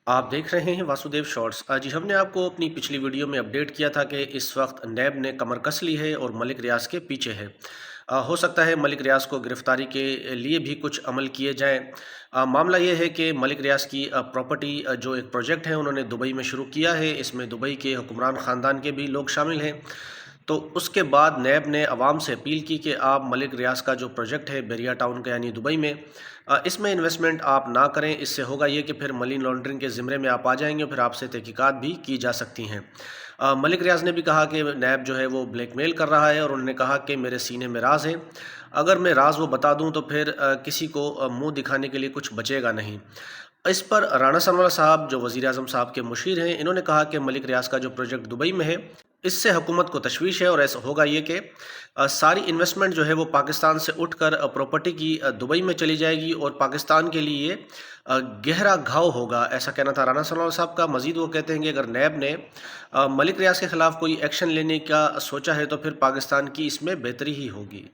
आप देख रहे हैं वासुदेव शॉर्ट्स। जी, हमने आपको अपनी पिछली वीडियो में अपडेट किया था कि इस वक्त नैब ने कमर कस ली है और मलिक रियाज के पीछे है। हो सकता है मलिक रियाज को गिरफ्तारी के लिए भी कुछ अमल किए जाएं। मामला ये है कि मलिक रियाज की प्रॉपर्टी जो एक प्रोजेक्ट है उन्होंने दुबई में शुरू किया है। इसमें दुबई के हुक्मरान ख़ानदान के भी लोग शामिल हैं। तो उसके बाद नैब ने अवाम से अपील की कि आप मलिक रियाज का जो प्रोजेक्ट है बेरिया टाउन का यानी दुबई में, इसमें इन्वेस्टमेंट आप ना करें। इससे होगा ये कि फिर मनी लॉन्ड्रिंग के ज़िम्मे में आप आ जाएंगे और फिर आपसे तहकीकात भी की जा सकती हैं। मलिक रियाज ने भी कहा कि नैब जो है वो ब्लैकमेल कर रहा है और उन्होंने कहा कि मेरे सीने में राज है, अगर मैं राज वो बता दूं तो फिर किसी को मुंह दिखाने के लिए कुछ बचेगा नहीं। इस पर राणा सनवाला साहब जो वज़ीर आज़म साहब के मुशीर हैं, इन्होंने कहा कि मलिक रियाज का जो प्रोजेक्ट दुबई में है, इससे हुकूमत को तशवीश है और ऐसा होगा ये कि सारी इन्वेस्टमेंट जो है वो पाकिस्तान से उठकर प्रॉपर्टी की दुबई में चली जाएगी और पाकिस्तान के लिए गहरा घाव होगा। ऐसा कहना था राणा सनवाला साहब का। मज़ीद वो कहते हैं कि अगर नैब ने मलिक रियाज के ख़िलाफ़ कोई एक्शन लेने का सोचा है तो फिर पाकिस्तान की इसमें बेहतरी ही होगी।